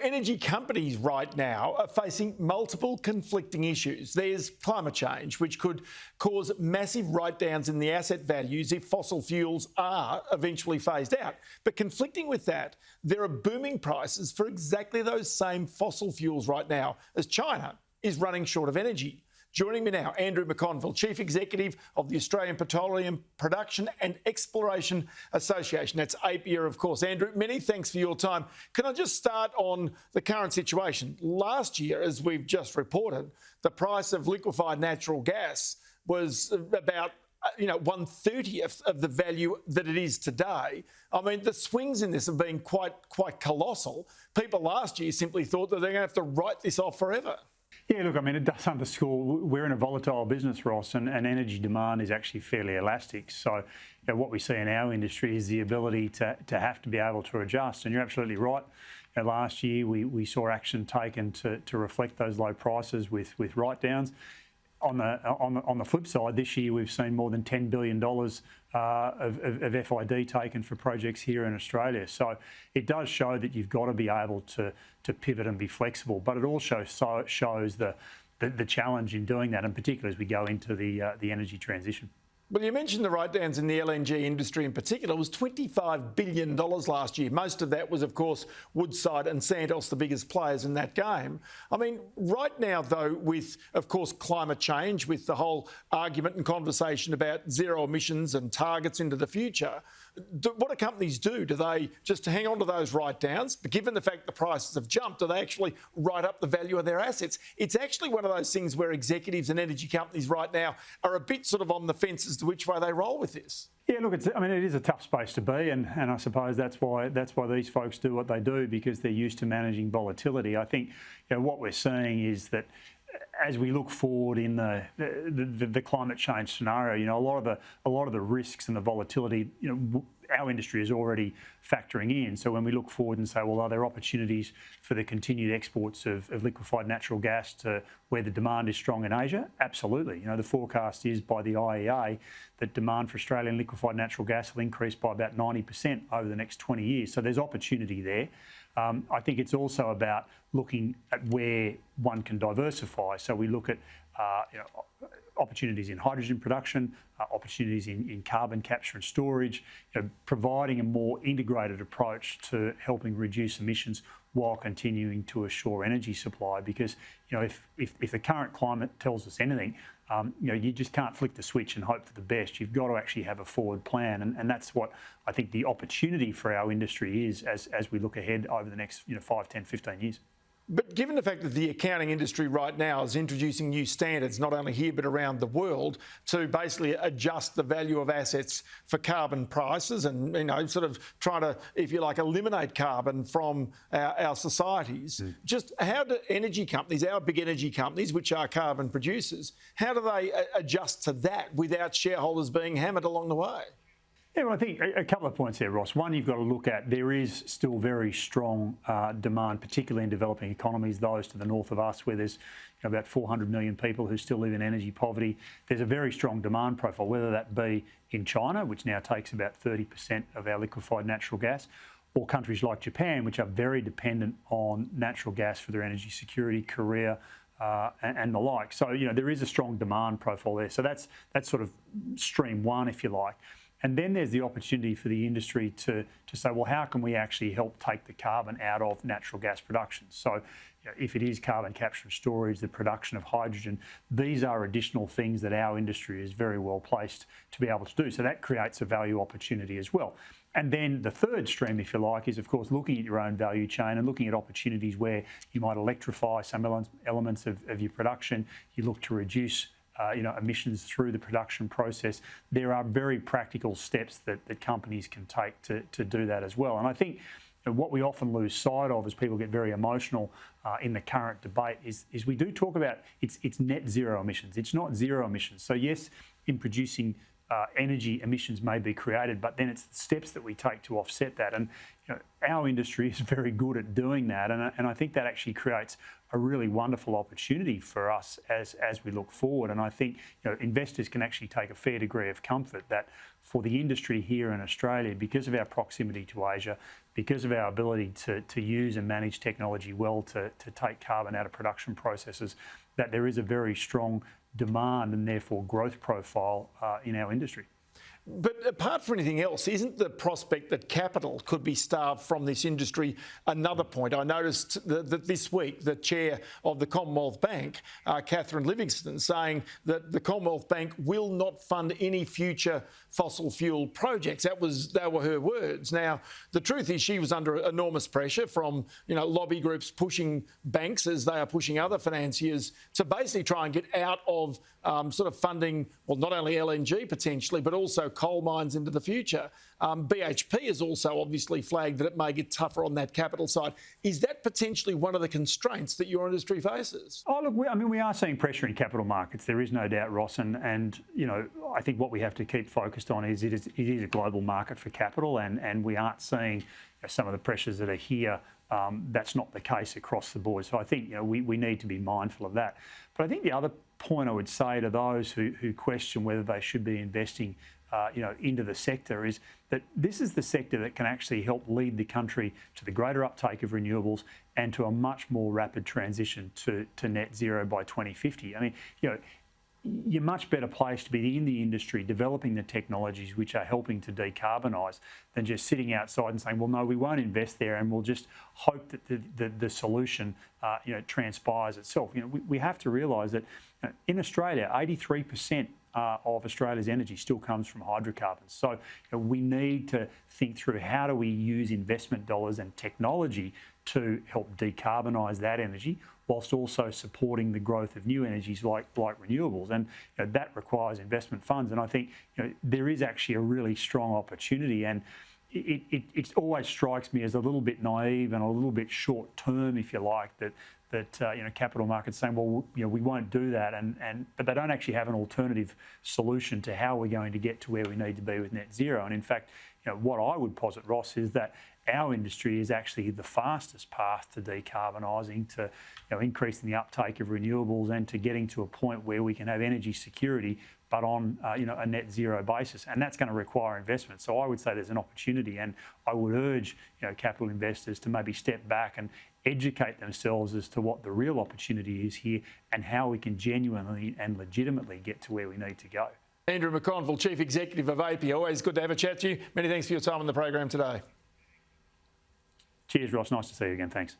energy companies right now are facing multiple conflicting issues. There's climate change, which could cause massive write-downs in the asset values if fossil fuels are eventually phased out. But conflicting with that, there are booming prices for exactly those same fossil fuels right now, as China is running short of energy. Joining me now, Andrew McConville, Chief Executive of the Australian Petroleum Production and Exploration Association. That's APPEA, of course. Andrew, many thanks for your time. Can I just start on the current situation? Last year, as we've just reported, the price of liquefied natural gas was about 1/30th of the value that it is today. I mean, the swings in this have been quite colossal. People last year simply thought that they're going to have to write this off forever. Yeah, look, I mean, it does underscore we're in a volatile business, Ross, and energy demand is actually fairly elastic. So what we see in our industry is the ability to have to be able to adjust. And you're absolutely right. Last year, we saw action taken to reflect those low prices with write-downs. On the flip side, this year we've seen more than $10 billion of FID taken for projects here in Australia. So it does show that you've got to be able to pivot and be flexible, but it also shows the challenge in doing that, in particular as we go into the energy transition. Well, you mentioned the write-downs in the LNG industry in particular. It was $25 billion last year. Most of that was, of course, Woodside and Santos, the biggest players in that game. I mean, right now, though, with, of course, climate change, with the whole argument and conversation about zero emissions and targets into the future, what do companies do? Do they just hang on to those write-downs? But given the fact the prices have jumped, do they actually write up the value of their assets? It's actually one of those things where executives and energy companies right now are a bit sort of on the fence as to which way they roll with this. Yeah, look, it is a tough space to be, and I suppose that's why these folks do what they do, because they're used to managing volatility. I think what we're seeing is that as we look forward in the climate change scenario, a lot of the risks and the volatility, our industry is already factoring in. So when we look forward and say, well, are there opportunities for the continued exports of liquefied natural gas to where the demand is strong in Asia? Absolutely. The forecast is by the IEA that demand for Australian liquefied natural gas will increase by about 90% over the next 20 years. So there's opportunity there. I think it's also about looking at where one can diversify. So we look at opportunities in hydrogen production, opportunities in carbon capture and storage, providing a more integrated approach to helping reduce emissions while continuing to assure energy supply. Because if the current climate tells us anything, you just can't flick the switch and hope for the best. You've got to actually have a forward plan, and that's what I think the opportunity for our industry is as we look ahead over the next 5, 10, 15 years. But given the fact that the accounting industry right now is introducing new standards, not only here but around the world, to basically adjust the value of assets for carbon prices and, sort of trying to, if you like, eliminate carbon from our societies, just how do energy companies, our big energy companies, which are carbon producers, how do they adjust to that without shareholders being hammered along the way? Yeah, well, I think a couple of points there, Ross. One, you've got to look at there is still very strong demand, particularly in developing economies, those to the north of us, where there's about 400 million people who still live in energy poverty. There's a very strong demand profile, whether that be in China, which now takes about 30% of our liquefied natural gas, or countries like Japan, which are very dependent on natural gas for their energy security, Korea, and the like. So, there is a strong demand profile there. So that's sort of stream one, if you like. And then there's the opportunity for the industry to say, well, how can we actually help take the carbon out of natural gas production? So if it is carbon capture and storage, the production of hydrogen, these are additional things that our industry is very well placed to be able to do. So that creates a value opportunity as well. And then the third stream, if you like, is, of course, looking at your own value chain and looking at opportunities where you might electrify some elements of your production. You look to reduce emissions through the production process. There are very practical steps that companies can take to do that as well. And I think what we often lose sight of as people get very emotional in the current debate is we do talk about it's net zero emissions. It's not zero emissions. So yes, in producing energy emissions may be created, but then it's the steps that we take to offset that. And our industry is very good at doing that, and I think that actually creates a really wonderful opportunity for us as we look forward. And I think investors can actually take a fair degree of comfort that for the industry here in Australia, because of our proximity to Asia, because of our ability to use and manage technology well to take carbon out of production processes, that there is a very strong demand and therefore growth profile in our industry. But apart from anything else, isn't the prospect that capital could be starved from this industry another point? I noticed that this week the chair of the Commonwealth Bank, Catherine Livingstone, saying that the Commonwealth Bank will not fund any future fossil fuel projects. They were her words. Now, the truth is she was under enormous pressure from lobby groups pushing banks, as they are pushing other financiers, to basically try and get out of sort of funding, well, not only LNG potentially, but also coal mines into the future. BHP has also obviously flagged that it may get tougher on that capital side. Is that potentially one of the constraints that your industry faces? Oh, look, we are seeing pressure in capital markets. There is no doubt, Ross, and I think what we have to keep focused on is it is a global market for capital, and we aren't seeing some of the pressures that are here. That's not the case across the board. So I think we need to be mindful of that. But I think the other point I would say to those who question whether they should be investing into the sector is that this is the sector that can actually help lead the country to the greater uptake of renewables and to a much more rapid transition to net zero by 2050. I mean, you're much better placed to be in the industry developing the technologies which are helping to decarbonise than just sitting outside and saying, well, no, we won't invest there and we'll just hope that the solution transpires itself. We have to realise that in Australia, 83% of Australia's energy still comes from hydrocarbons. So we need to think through how do we use investment dollars and technology to help decarbonise that energy, whilst also supporting the growth of new energies like renewables. And that requires investment funds. And I think there is actually a really strong opportunity. And it always strikes me as a little bit naive and a little bit short term, if you like, that capital markets saying, well, we won't do that, but they don't actually have an alternative solution to how we're going to get to where we need to be with net zero. And in fact, what I would posit, Ross, is that our industry is actually the fastest path to decarbonising, to increasing the uptake of renewables and to getting to a point where we can have energy security, but on a net zero basis, and that's going to require investment. So I would say there's an opportunity, and I would urge capital investors to maybe step back and educate themselves as to what the real opportunity is here and how we can genuinely and legitimately get to where we need to go. Andrew McConville, Chief Executive of APPEA. Always good to have a chat to you. Many thanks for your time on the program today. Cheers, Ross. Nice to see you again. Thanks.